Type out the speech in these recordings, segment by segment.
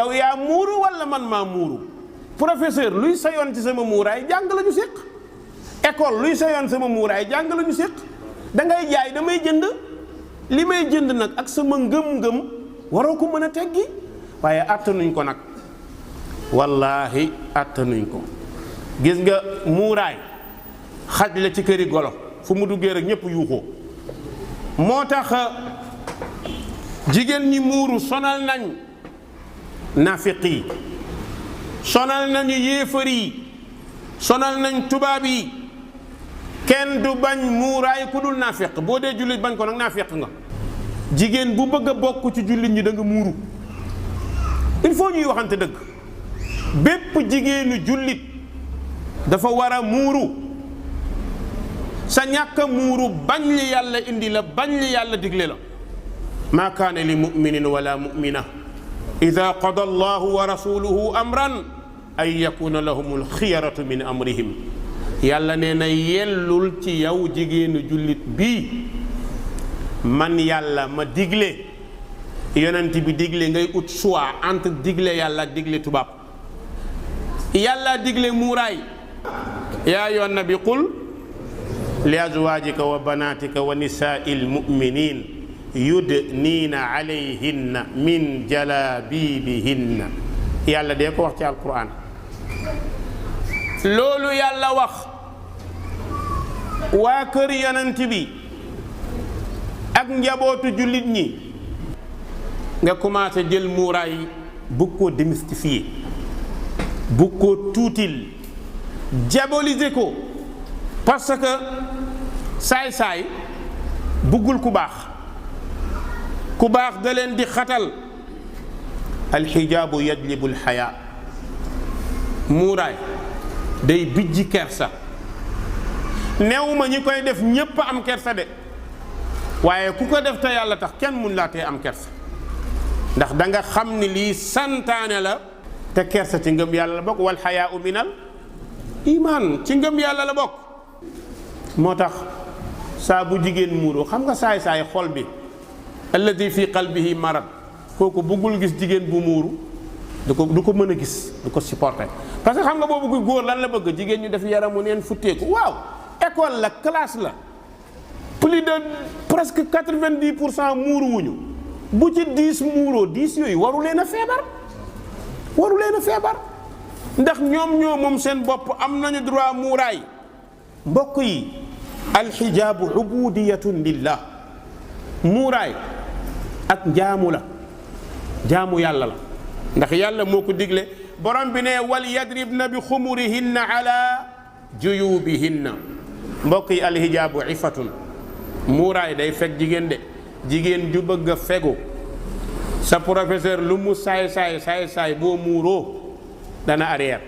yow yaa muuru wala man maa muuru professeur luy sa yoon ci sama muuraay jàng la ñu séq école luy sa yoon sama muuraay jàng la ñu séq da ngay jaay damay jënd li may jënd nag ak sama ngëm-ngëm waroo ko mën a teggi waaye attanuñ ko nag wallaahi attanuñ ko. gis nga muuraay xaj la ci këri golo fu mu duggee rek ñëpp yuuxoo moo tax jigéen ñi muuru sonal nañ nafiq yi sonal nañu yéefar yi sonal nañ tubaab yi kenn du bañ muuraay ku dul nafiq boo dee jullit bañ ko nag nafiq nga. jigéen bu bëgg a bokk ci jullit ñi da nga muuru il faut ñuy waxante dëgg bépp jigéenu jullit dafa war a muuru sa ñàkk a muuru bañ li yàlla indi la bañ li yàlla digle la. maa kaana li muminin wala mumina ida qada allahu wa rasuluhu amran an yakuna lahum alxiyaratu min amrihim. yàlla nee na yellul ci yow jigéenu jullit bii man yàlla ma digle yonent bi digle ngay ut choix entre digle yàlla ak digle tubaab. yàlla digle muuraay yaa ayyuha nabi qul li azwaajika wa banaatika wa nisaai lmuminin yudniina alayhinna min jalabibihinna. yàlla dee ko wax ci alquran. loolu yàlla wax waa kër yonent bi ak njabootu jullit ñi nga commencé jël muuraay bugg koo démystifier bugg koo tuutil diaboliser ko parce que saay-saay buggul ku baax da leen di xatal. alxijaabu yajlibu alxayaa muuraay day bijji kersa. neew ma ñi koy def ñépp am kersa de waaye ku ko def te yàlla tax kenn mun laa tee am kersa ndax da nga xam ni lii santaane la te kersa ci ngëm yàlla la bokk wal xayaau minal iman ci ngëm yàlla la bokk. moo tax saa bu jigéen muuroo xam nga saay-saay xol bi alladi fi qalbihi marad kooku buggul gis jigéen bu muuru du ko mën a gis du ko supporter parce que xam nga boobu góor lan la bëgg jigéen ñu def yaramu neen futteeku waaw école la classe la plus de presque 90% muuru wuñu bu ci 10 muuroo 10 yooyu waru leen a feebar ndax ñoom moom seen bopp am nañu droit muuraay. mbokk yi alxijaabu ubudiyatun lillah muuraay ak jaamu la jaamu yàlla la ndax yàlla moo ko digle borom bi ne wal yadribna bi xumurihinna ala juyubihinna. mbokk yi alxijaabu ifatun muuraay day fekk jigéen de jigéen ju bëgg a fegu sa professeur lu mu saay boo muuroo dana arrière.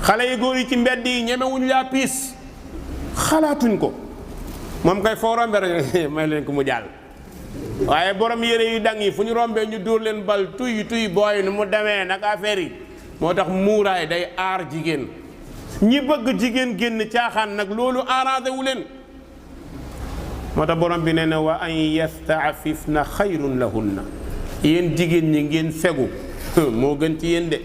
xale yu góor yi ci mbedd yi ñemewuñ laa piis xalaatuñ ko moom kay foo rombe rek may leen ko mu jàll waaye borom yére yu dang yi fu ñu rombee ñu dóor leen bal tuy booy nu mu demee nag affaire yi. moo tax muuraay day aar jigéen ñi bëgg jigéen génn caaxaan nag loolu arrangé wu leen. moo tax borom bi nee na wa an yastaafifna xayrun lahunna yéen jigéen ñi ngeen fegu moo gën ci yéen de